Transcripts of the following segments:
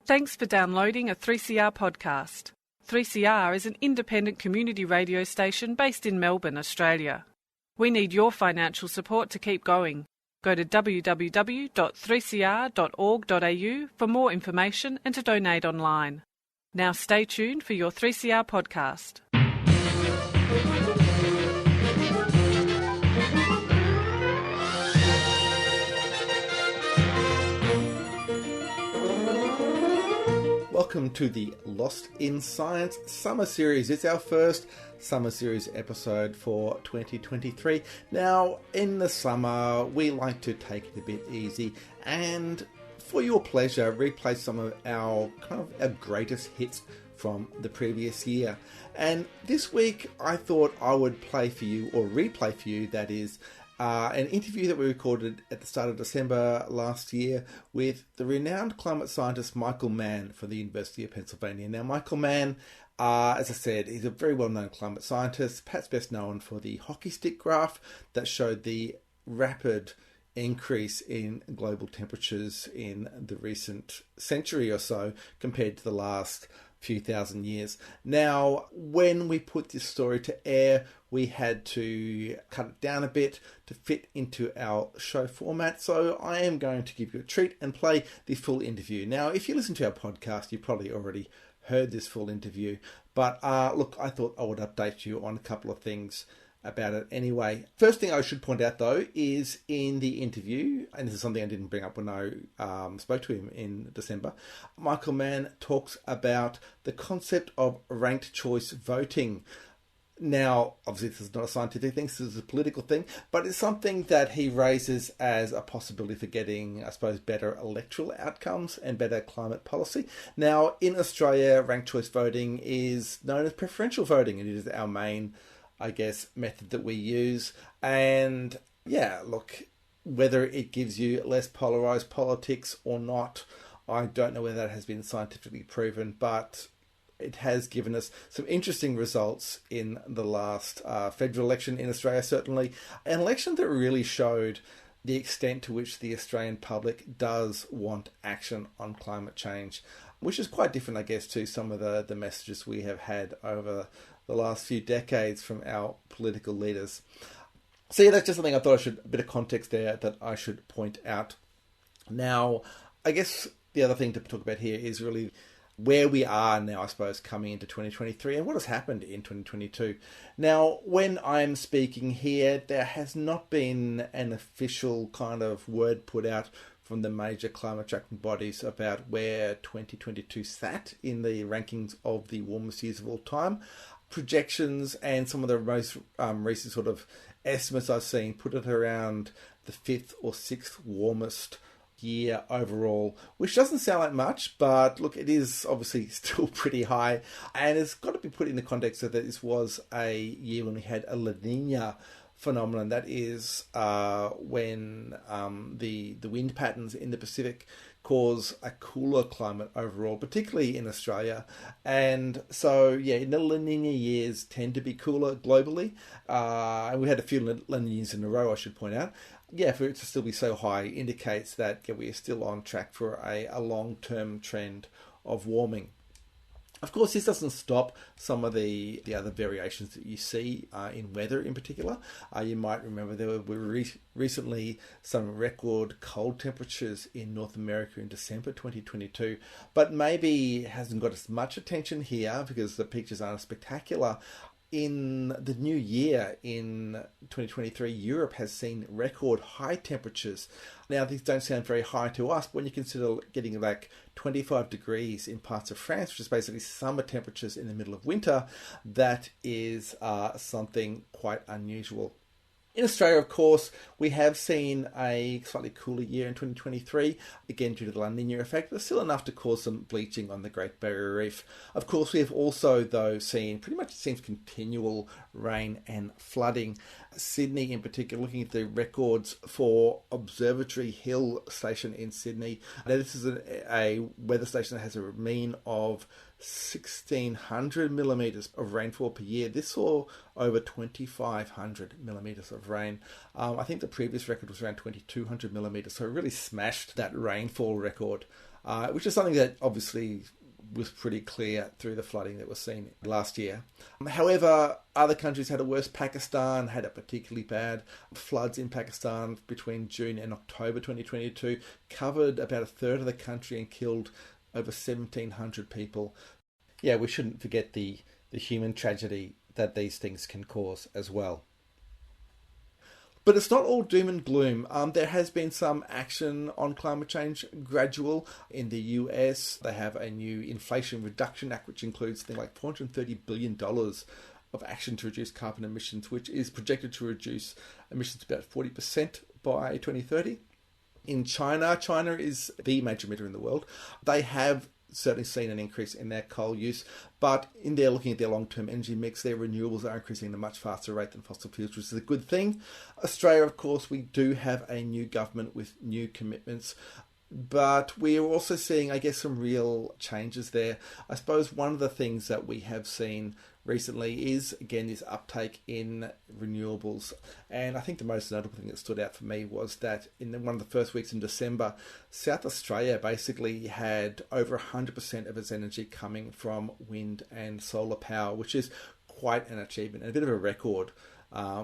Thanks for downloading a 3CR podcast. 3CR is an independent community radio station based in Melbourne, Australia. We need your financial support to keep going. Go to www.3cr.org.au for more information and to donate online. Now stay tuned for your 3CR podcast. Welcome to the Lost in Science Summer Series. It's our first Summer Series episode for 2023. Now, in the summer, we like to take it a bit easy and, for your pleasure, replay some of our greatest hits from the previous year. And this week, I thought I would play for you, or replay for you, that is, an interview that we recorded at the start of December last year with the renowned climate scientist Michael Mann from the University of Pennsylvania. Now, Michael Mann, as I said, he's a very well-known climate scientist, perhaps best known for the hockey stick graph that showed the rapid increase in global temperatures in the recent century or so compared to the last few thousand years. Now, when we put this story to air, we had to cut it down a bit to fit into our show format. So I am going to give you a treat and play the full interview. Now, if you listen to our podcast, you probably already heard this full interview. But look, I thought I would update you on a couple of things about it anyway. First thing I should point out, though, is in the interview, and this is something I didn't bring up when I spoke to him in December, Michael Mann talks about the concept of ranked choice voting. Now, obviously, this is not a scientific thing, this is a political thing, but it's something that he raises as a possibility for getting, I suppose, better electoral outcomes and better climate policy. Now, in Australia, ranked choice voting is known as preferential voting, and it is our main, I guess, method that we use. And yeah, look, whether it gives you less polarized politics or not, I don't know whether that has been scientifically proven, but it has given us some interesting results in the last federal election in Australia, certainly. An election that really showed the extent to which the Australian public does want action on climate change, which is quite different, I guess, to some of the messages we have had over the last few decades from our political leaders. So yeah, that's just something I thought a bit of context there that I should point out. Now, I guess the other thing to talk about here is really where we are now, I suppose, coming into 2023 and what has happened in 2022. Now, when I'm speaking here, there has not been an official kind of word put out from the major climate tracking bodies about where 2022 sat in the rankings of the warmest years of all time. Projections and some of the most recent sort of estimates I've seen put it around the 5th or 6th warmest year overall, which doesn't sound like much, but look, it is obviously still pretty high, and it's got to be put in the context that this was a year when we had a La Nina phenomenon. That is when the wind patterns in the Pacific cause a cooler climate overall, particularly in Australia. And so, yeah, the La Nina years tend to be cooler globally. And we had a few La Ninas in a row, I should point out. Yeah, for it to still be so high indicates that we are still on track for a long-term trend of warming. Of course, this doesn't stop some of the other variations that you see in weather in particular. You might remember there were recently some record cold temperatures in North America in December 2022, but maybe it hasn't got as much attention here because the pictures aren't spectacular. In the new year, in 2023, Europe has seen record high temperatures. Now, these don't sound very high to us, but when you consider getting like 25 degrees in parts of France, which is basically summer temperatures in the middle of winter, that is something quite unusual. In Australia, of course, we have seen a slightly cooler year in 2023, again due to the La Nina effect, but still enough to cause some bleaching on the Great Barrier Reef. Of course, we have also, though, seen pretty much, it seems, continual rain and flooding. Sydney, in particular, looking at the records for Observatory Hill Station in Sydney. Now, this is a weather station that has a mean of 1,600 millimetres of rainfall per year. This saw over 2,500 millimetres of rain. I think the previous record was around 2,200 millimetres, so it really smashed that rainfall record which is something that obviously was pretty clear through the flooding that was seen last year. However, other countries had it worse. Pakistan had it particularly bad. Floods in Pakistan between June and October 2022 covered about a third of the country and killed over 1,700 people. Yeah, we shouldn't forget the human tragedy that these things can cause as well. But it's not all doom and gloom. There has been some action on climate change, gradual. In the US, they have a new Inflation Reduction Act, which includes things like $430 billion of action to reduce carbon emissions, which is projected to reduce emissions about 40% by 2030. In China is the major emitter in the world. They have certainly seen an increase in their coal use, but in there looking at their long-term energy mix, their renewables are increasing at a much faster rate than fossil fuels, which is a good thing. Australia, of course, we do have a new government with new commitments, but we are also seeing, I guess, some real changes there. I suppose one of the things that we have seen recently is, again, this uptake in renewables. And I think the most notable thing that stood out for me was that in one of the first weeks in December, South Australia basically had over 100% of its energy coming from wind and solar power, which is quite an achievement and a bit of a record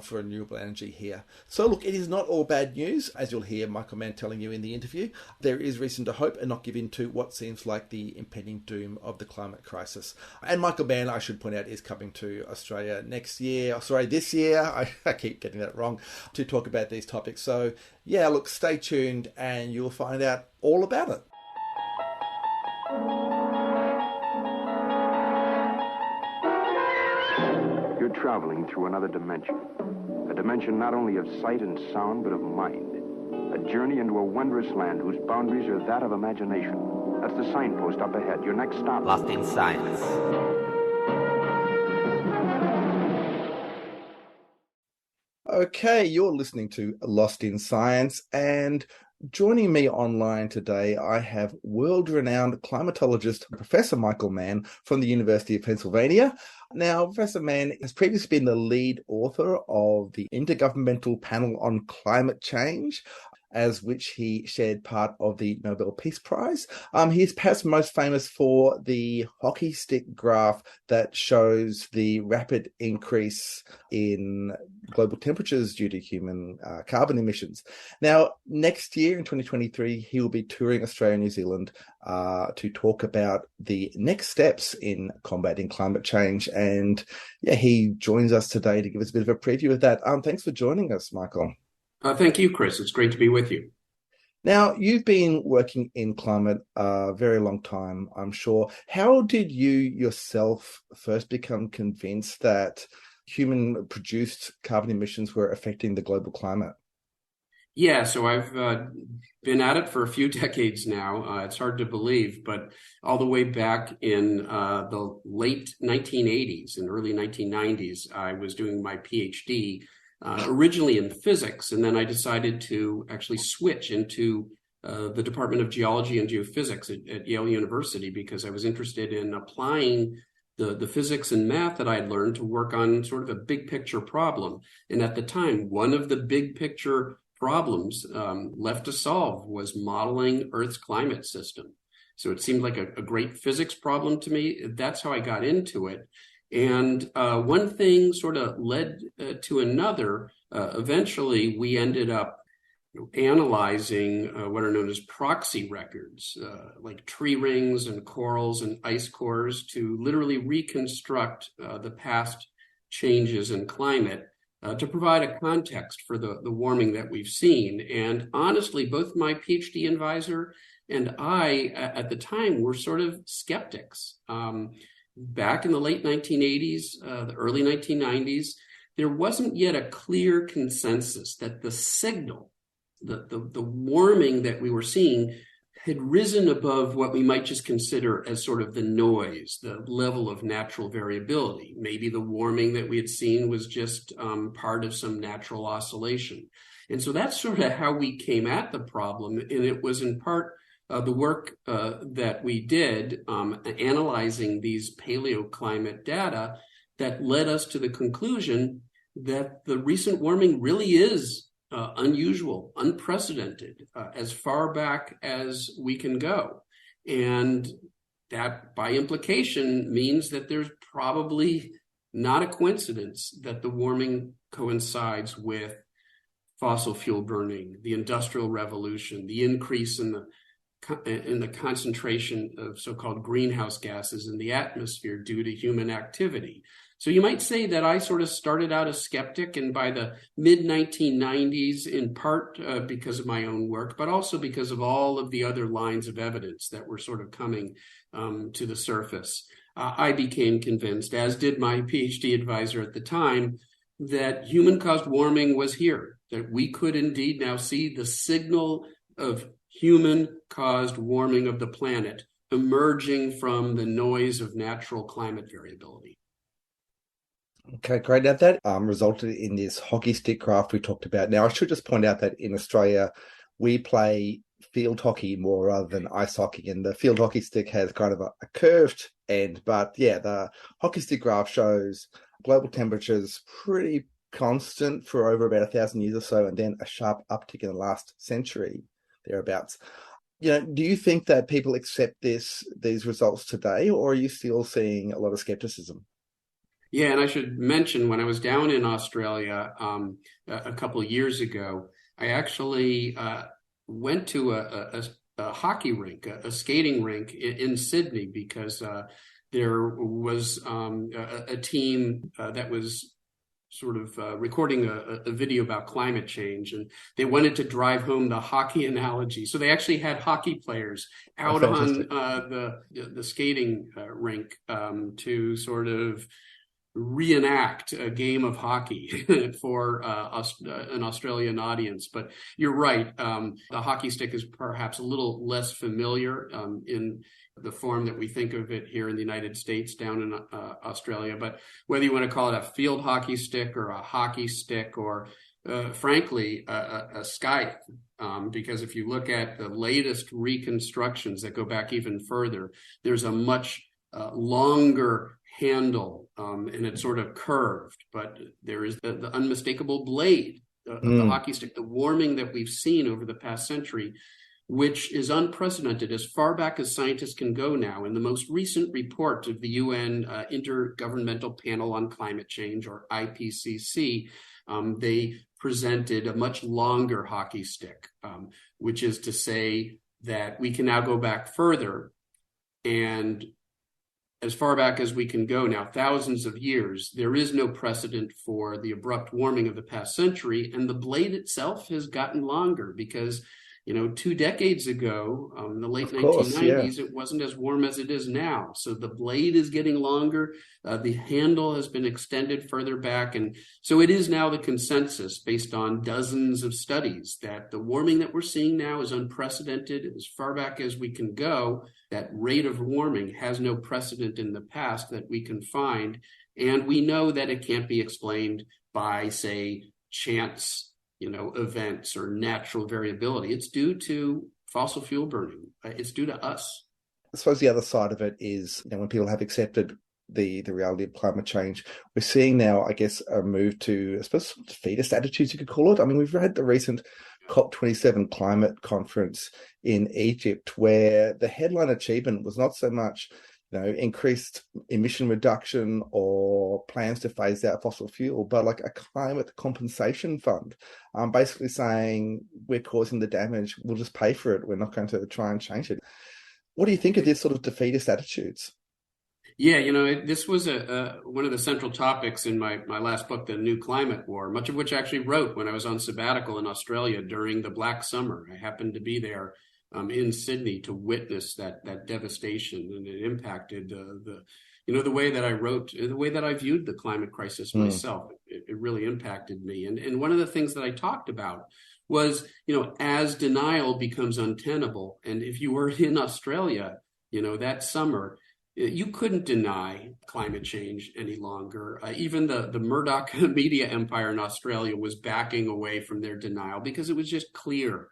for renewable energy here. So look, it is not all bad news, as you'll hear Michael Mann telling you in the interview. There is reason to hope and not give in to what seems like the impending doom of the climate crisis. And Michael Mann, I should point out, is coming to Australia this year. I keep getting that wrong, to talk about these topics. So yeah, look, stay tuned and you'll find out all about it. You're traveling through another dimension. A dimension not only of sight and sound, but of mind. A journey into a wondrous land whose boundaries are that of imagination. That's the signpost up ahead. Your next stop. Lost in Science. Okay, you're listening to Lost in Science, and joining me online today, I have world-renowned climatologist Professor Michael Mann from the University of Pennsylvania. Now, Professor Mann has previously been the lead author of the Intergovernmental Panel on Climate Change, as which he shared part of the Nobel Peace Prize. He is perhaps most famous for the hockey stick graph that shows the rapid increase in global temperatures due to human carbon emissions. Now, next year in 2023, he will be touring Australia and New Zealand to talk about the next steps in combating climate change. And yeah, he joins us today to give us a bit of a preview of that. Thanks for joining us, Michael. Thank you, Chris. It's great to be with you. Now, you've been working in climate a very long time, I'm sure. How did you yourself first become convinced that human-produced carbon emissions were affecting the global climate? Yeah, so I've been at it for a few decades now. It's hard to believe, but all the way back in the late 1980s and early 1990s, I was doing my PhD originally in physics, and then I decided to actually switch into the Department of Geology and Geophysics at Yale University because I was interested in applying the physics and math that I had learned to work on sort of a big picture problem. And at the time, one of the big picture problems left to solve was modeling Earth's climate system. So it seemed like a great physics problem to me. That's how I got into it. And one thing sort of led to another. Eventually, we ended up analyzing what are known as proxy records, like tree rings and corals and ice cores, to literally reconstruct the past changes in climate to provide a context for the warming that we've seen. And honestly, both my PhD advisor and I, at the time, were sort of skeptics. Back in the late 1980s, the early 1990s, there wasn't yet a clear consensus that the signal, the warming that we were seeing had risen above what we might just consider as sort of the noise, the level of natural variability. Maybe the warming that we had seen was just part of some natural oscillation. And so that's sort of how we came at the problem. And it was in part the work that we did analyzing these paleoclimate data that led us to the conclusion that the recent warming really is unusual, unprecedented, as far back as we can go. And that, by implication, means that there's probably not a coincidence that the warming coincides with fossil fuel burning, the Industrial Revolution, the increase in the concentration of so-called greenhouse gases in the atmosphere due to human activity. So you might say that I sort of started out a skeptic, and by the mid-1990s, in part because of my own work, but also because of all of the other lines of evidence that were sort of coming to the surface, I became convinced, as did my PhD advisor at the time, that human-caused warming was here, that we could indeed now see the signal of human-caused warming of the planet emerging from the noise of natural climate variability. Okay, great. Now that resulted in this hockey stick graph we talked about. Now, I should just point out that in Australia, we play field hockey more rather than ice hockey, and the field hockey stick has kind of a curved end. But yeah, the hockey stick graph shows global temperatures pretty constant for over about 1,000 years or so, and then a sharp uptick in the last century, thereabouts. Do you think that people accept these results today, or are you still seeing a lot of skepticism? Yeah, and I should mention, when I was down in Australia a couple of years ago, I actually went to a hockey rink, a skating rink in Sydney, because there was a team that was sort of recording a video about climate change, and they wanted to drive home the hockey analogy. So they actually had hockey players out on the skating rink to sort of reenact a game of hockey for an Australian audience. But you're right, the hockey stick is perhaps a little less familiar in the form that we think of it here in the United States, down in Australia. But whether you want to call it a field hockey stick or a hockey stick, or frankly, a scythe, because if you look at the latest reconstructions that go back even further, there's a much longer handle, and it's sort of curved, but there is the unmistakable blade of the hockey stick. The warming that we've seen over the past century, which is unprecedented as far back as scientists can go now. In the most recent report of the UN Intergovernmental Panel on Climate Change, or IPCC, they presented a much longer hockey stick, which is to say that we can now go back further, and as far back as we can go now, thousands of years, there is no precedent for the abrupt warming of the past century. And the blade itself has gotten longer because, 2 decades ago, in the late 1990s, it wasn't as warm as it is now. So the blade is getting longer. The handle has been extended further back. And so it is now the consensus, based on dozens of studies, that the warming that we're seeing now is unprecedented. As far back as we can go, that rate of warming has no precedent in the past that we can find. And we know that it can't be explained by, say, chance events or natural variability. It's due to fossil fuel burning. It's due to us. I suppose the other side of it is, when people have accepted the reality of climate change, we're seeing now, I guess, a move to, I suppose, defeatist attitudes, you could call it. I mean, we've had the recent COP27 climate conference in Egypt, where the headline achievement was not so much increased emission reduction or plans to phase out fossil fuel, but like a climate compensation fund, basically saying we're causing the damage, we'll just pay for it, we're not going to try and change it. What do you think of this sort of defeatist attitudes? Yeah, this was one of the central topics in my last book, The New Climate War, much of which I actually wrote when I was on sabbatical in Australia during the Black Summer. I happened to be there in Sydney to witness that devastation, and it impacted the way that I wrote, the way that I viewed the climate crisis myself. It really impacted me. And one of the things that I talked about was, as denial becomes untenable, and if you were in Australia, that summer, you couldn't deny climate change any longer. Even the Murdoch media empire in Australia was backing away from their denial, because it was just clear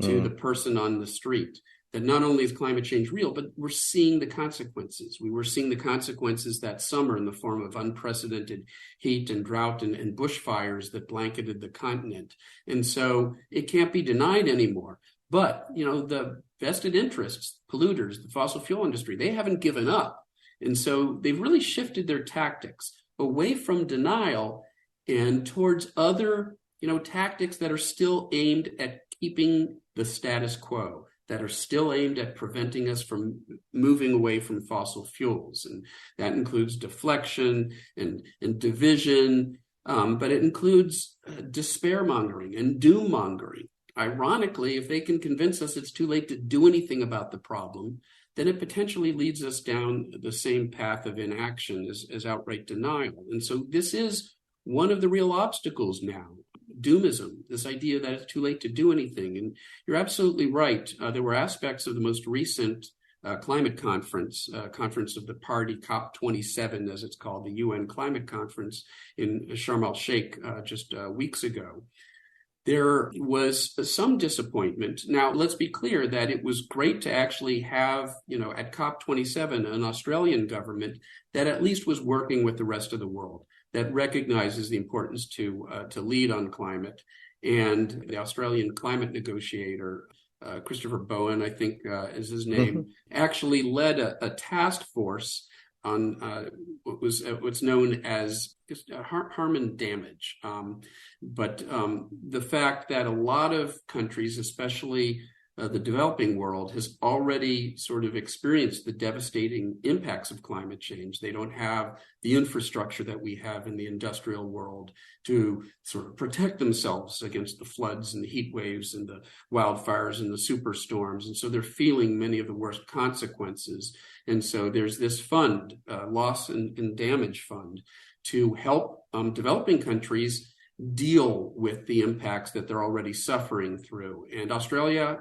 to the person on the street that not only is climate change real, but we're seeing the consequences. We were seeing the consequences that summer in the form of unprecedented heat and drought and bushfires that blanketed the continent. And so it can't be denied anymore. But, the vested interests, polluters, the fossil fuel industry, they haven't given up. And so they've really shifted their tactics away from denial and towards other, tactics that are still aimed at keeping the status quo, that are still aimed at preventing us from moving away from fossil fuels. And that includes deflection and division, but it includes despair mongering and doom mongering. Ironically, if they can convince us it's too late to do anything about the problem, then it potentially leads us down the same path of inaction as outright denial. And so this is one of the real obstacles now, doomism, this idea that it's too late to do anything. And you're absolutely right. There were aspects of the most recent climate conference of the party, COP27, as it's called, the UN climate conference in Sharm el-Sheikh just weeks ago. There was some disappointment. Now, let's be clear that it was great to actually have, at COP27, an Australian government that at least was working with the rest of the world, that recognizes the importance to lead on climate. And the Australian climate negotiator, Christopher Bowen, I think is his name, actually led a task force on what's known as harm and damage. But the fact that a lot of countries, especially the developing world, has already sort of experienced the devastating impacts of climate change. They don't have the infrastructure that we have in the industrial world to sort of protect themselves against the floods and the heat waves and the wildfires and the superstorms. And so they're feeling many of the worst consequences. And so there's this fund, loss and damage fund, to help developing countries deal with the impacts that they're already suffering through. And Australia,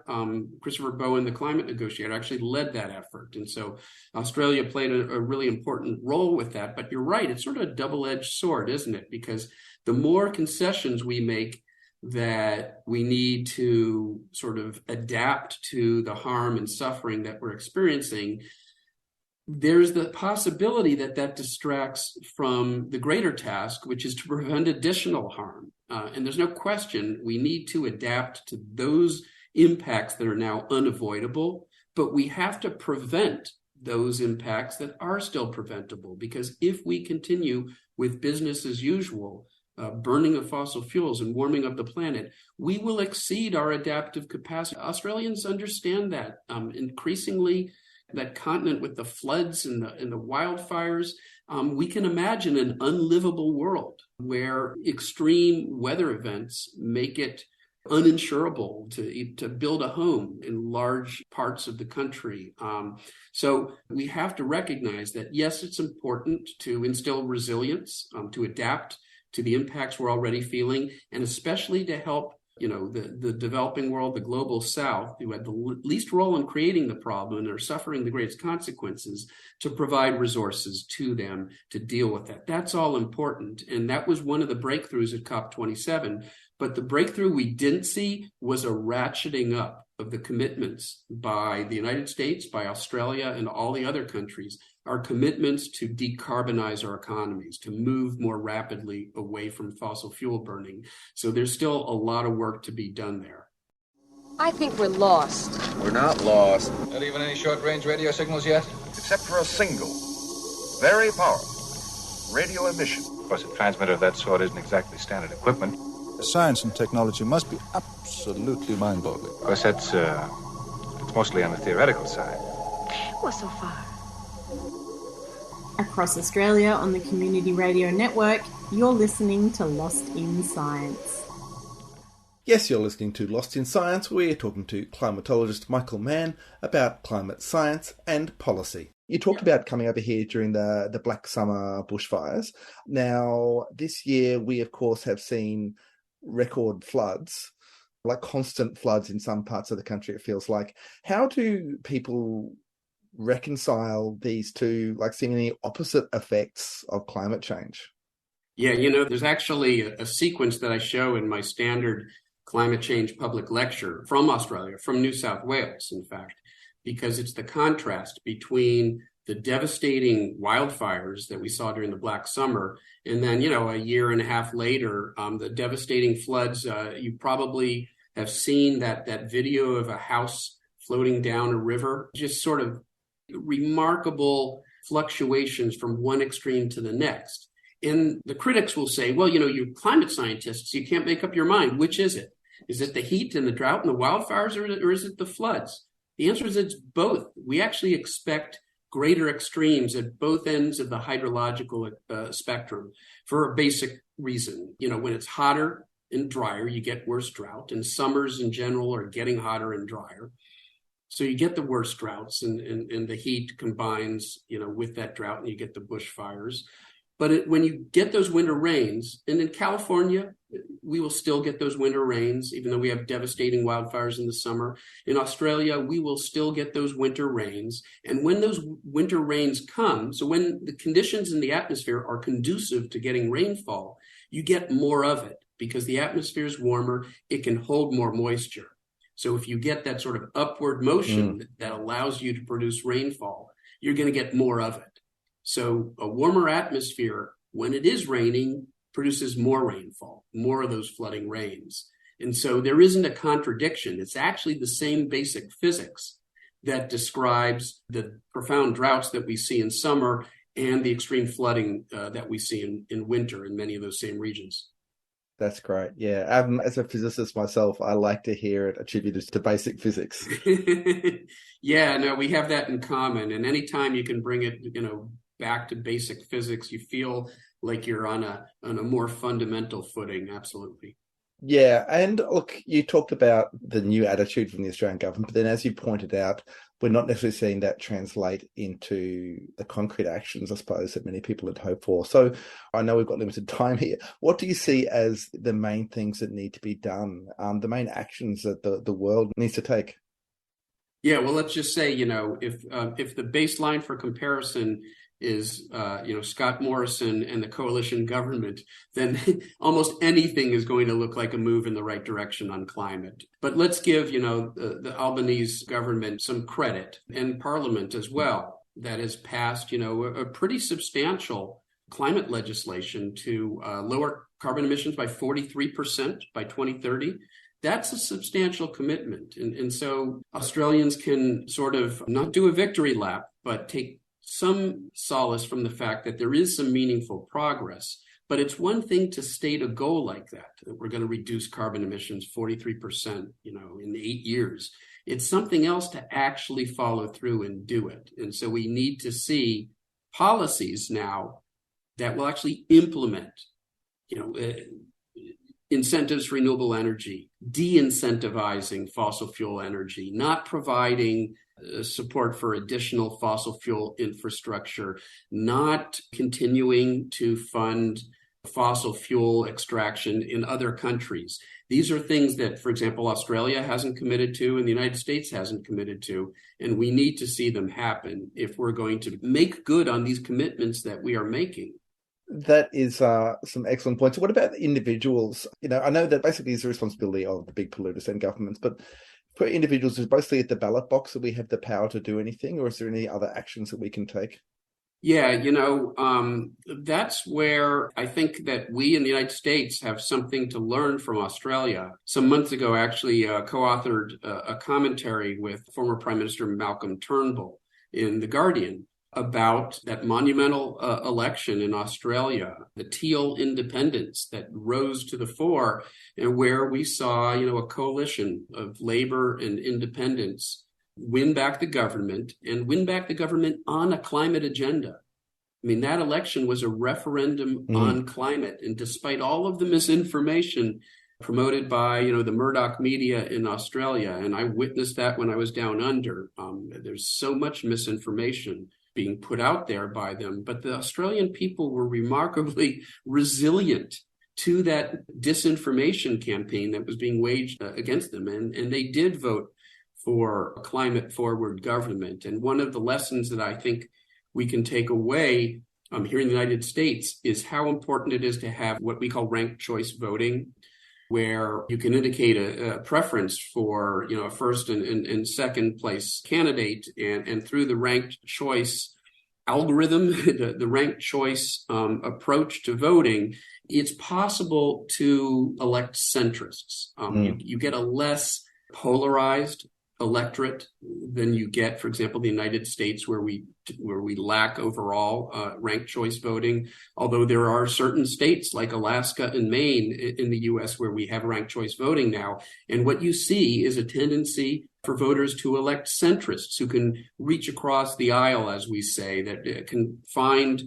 Christopher Bowen, the climate negotiator, actually led that effort. And so Australia played a really important role with that. But you're right, it's sort of a double-edged sword, isn't it? Because the more concessions we make that we need to sort of adapt to the harm and suffering that we're experiencing, there's the possibility that distracts from the greater task, which is to prevent additional harm. And there's no question we need to adapt to those impacts that are now unavoidable, but we have to prevent those impacts that are still preventable, because if we continue with business as usual, burning of fossil fuels and warming of the planet, we will exceed our adaptive capacity. Australians understand that increasingly. That continent with the floods and the wildfires, we can imagine an unlivable world where extreme weather events make it uninsurable to build a home in large parts of the country. So we have to recognize that, yes, it's important to instill resilience, to adapt to the impacts we're already feeling, and especially to help the developing world, the global south, who had the least role in creating the problem and are suffering the greatest consequences, to provide resources to them to deal with that. That's all important. And that was one of the breakthroughs at COP27. But the breakthrough we didn't see was a ratcheting up of the commitments by the United States, by Australia, and all the other countries, our commitments to decarbonize our economies, to move more rapidly away from fossil fuel burning. So there's still a lot of work to be done there. I think we're lost. We're not lost. Not even any short-range radio signals yet? Except for a single, very powerful radio emission. Of course, a transmitter of that sort isn't exactly standard equipment. Science and technology must be absolutely mind-boggling. Of course, it's mostly on the theoretical side. Well, so far. Across Australia on the Community Radio Network, you're listening to Lost in Science. Yes, you're listening to Lost in Science. We're talking to climatologist Michael Mann about climate science and policy. You talked about coming over here during the Black Summer bushfires. Now, this year we, of course, have seen record floods, like constant floods in some parts of the country, it feels like. How do people reconcile these two, like, seemingly opposite effects of climate change? Yeah, there's actually a sequence that I show in my standard climate change public lecture from Australia, from New South Wales, in fact, because it's the contrast between the devastating wildfires that we saw during the Black Summer, and then, a year and a half later, the devastating floods. You probably have seen that video of a house floating down a river, just sort of remarkable fluctuations from one extreme to the next. And the critics will say, well, you're climate scientists, you can't make up your mind. Which is it? Is it the heat and the drought and the wildfires, or is it the floods? The answer is it's both. We actually expect greater extremes at both ends of the hydrological spectrum for a basic reason. When it's hotter and drier, you get worse drought, and summers in general are getting hotter and drier. So you get the worst droughts, and the heat combines, with that drought, and you get the bushfires. But when you get those winter rains, and in California, we will still get those winter rains, even though we have devastating wildfires in the summer. In Australia, we will still get those winter rains. And when those winter rains come, so when the conditions in the atmosphere are conducive to getting rainfall, you get more of it because the atmosphere is warmer, it can hold more moisture. So if you get that sort of upward motion that allows you to produce rainfall, you're going to get more of it. So a warmer atmosphere, when it is raining, produces more rainfall, more of those flooding rains. And so there isn't a contradiction. It's actually the same basic physics that describes the profound droughts that we see in summer and the extreme flooding that we see in winter in many of those same regions. That's great. Yeah. As a physicist myself, I like to hear it attributed to basic physics. Yeah, no, we have that in common. And anytime you can bring it, back to basic physics, you feel like you're on a more fundamental footing. Absolutely. Yeah. And look, you talked about the new attitude from the Australian government, but then as you pointed out, we're not necessarily seeing that translate into the concrete actions, I suppose, that many people had hoped for. So I know we've got limited time here. What do you see as the main things that need to be done, the main actions that the world needs to take? Yeah, well, let's just say, if the baseline for comparison is, Scott Morrison and the coalition government, then almost anything is going to look like a move in the right direction on climate. But let's give, the Albanese government some credit, and Parliament as well, that has passed, a pretty substantial climate legislation to lower carbon emissions by 43% by 2030. That's a substantial commitment. And so Australians can sort of not do a victory lap, but take some solace from the fact that there is some meaningful progress. But it's one thing to state a goal like that we're going to reduce carbon emissions 43%, in 8 years. It's something else to actually follow through and do it. And so we need to see policies now that will actually implement, incentives for renewable energy, de-incentivizing fossil fuel energy, not providing support for additional fossil fuel infrastructure, not continuing to fund fossil fuel extraction in other countries. These are things that, for example, Australia hasn't committed to and the United States hasn't committed to, and we need to see them happen if we're going to make good on these commitments that we are making. That is some excellent points. What about the individuals? I know that basically is the responsibility of the big polluters and governments, but for individuals, is mostly at the ballot box that we have the power to do anything, or is there any other actions that we can take? Yeah, that's where I think that we in the United States have something to learn from Australia. Some months ago, actually co-authored a commentary with former Prime Minister Malcolm Turnbull in The Guardian about that monumental election in Australia, the teal independence that rose to the fore, and where we saw, a coalition of Labor and independents win back the government and win back the government on a climate agenda. I mean, that election was a referendum on climate. And despite all of the misinformation promoted by, the Murdoch media in Australia, and I witnessed that when I was down under, there's so much misinformation being put out there by them. But the Australian people were remarkably resilient to that disinformation campaign that was being waged against them. And they did vote for a climate forward government. And one of the lessons that I think we can take away here in the United States is how important it is to have what we call ranked choice voting, where you can indicate a preference for, a first and second place candidate, and through the ranked choice algorithm, the ranked choice approach to voting, it's possible to elect centrists. You get a less polarized electorate than you get, for example, the United States, where we lack overall ranked choice voting. Although there are certain states like Alaska and Maine in the U.S. where we have ranked choice voting now, and what you see is a tendency for voters to elect centrists who can reach across the aisle, as we say, that can find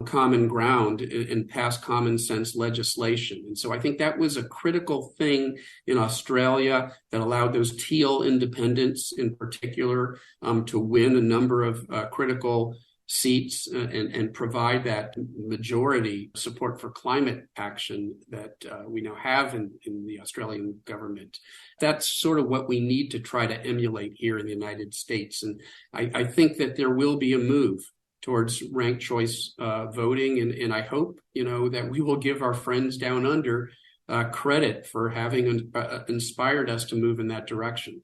common ground and pass common sense legislation. And so I think that was a critical thing in Australia that allowed those teal independents in particular to win a number of critical seats and provide that majority support for climate action that we now have in the Australian government. That's sort of what we need to try to emulate here in the United States. And I think that there will be a move towards ranked choice voting. And I hope, that we will give our friends down under credit for having inspired us to move in that direction.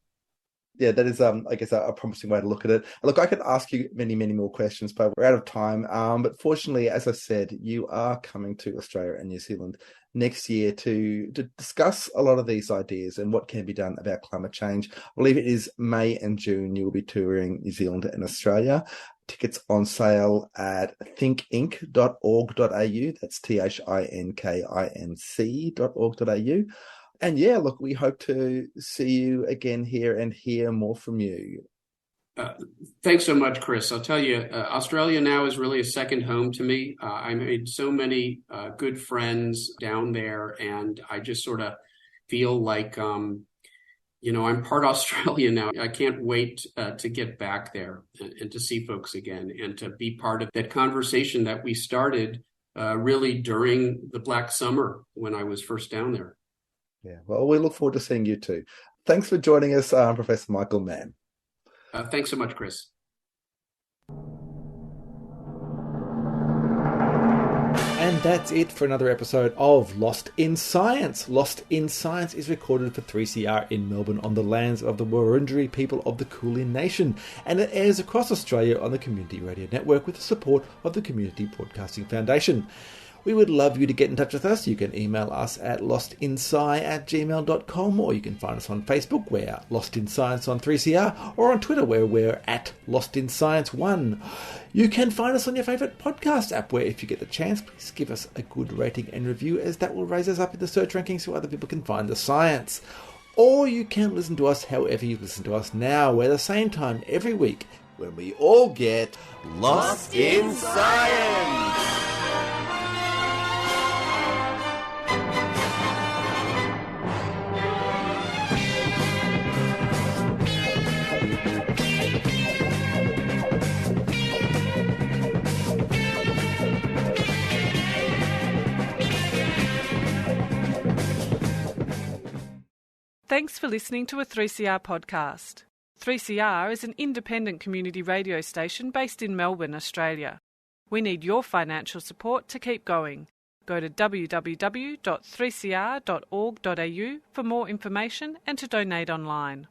Yeah, that is, I guess, a promising way to look at it. Look, I could ask you many, many more questions, but we're out of time. But fortunately, as I said, you are coming to Australia and New Zealand next year to discuss a lot of these ideas and what can be done about climate change. I believe it is May and June you will be touring New Zealand and Australia. Tickets on sale at thinkinc.org.au. That's thinkinc.org.au. And yeah, look, we hope to see you again here and hear more from you. Thanks so much, Chris. I'll tell you, Australia now is really a second home to me. I made so many good friends down there, and I just sort of feel like, I'm part Australian now. I can't wait to get back there and to see folks again and to be part of that conversation that we started really during the Black Summer when I was first down there. Yeah, well, we look forward to seeing you too. Thanks for joining us, Professor Michael Mann. Thanks so much, Chris. And that's it for another episode of Lost in Science. Lost in Science is recorded for 3CR in Melbourne on the lands of the Wurundjeri people of the Kulin Nation, and it airs across Australia on the Community Radio Network with the support of the Community Broadcasting Foundation. We would love you to get in touch with us. You can email us at lostinsci@gmail.com, or you can find us on Facebook, we're Lost in Science on 3CR, or on Twitter, where we're at Lost in Science 1. You can find us on your favourite podcast app, where if you get the chance, please give us a good rating and review, as that will raise us up in the search rankings so other people can find the science. Or you can listen to us however you listen to us now. We're the same time every week when we all get Lost in Science! Thanks for listening to a 3CR podcast. 3CR is an independent community radio station based in Melbourne, Australia. We need your financial support to keep going. Go to www.3cr.org.au for more information and to donate online.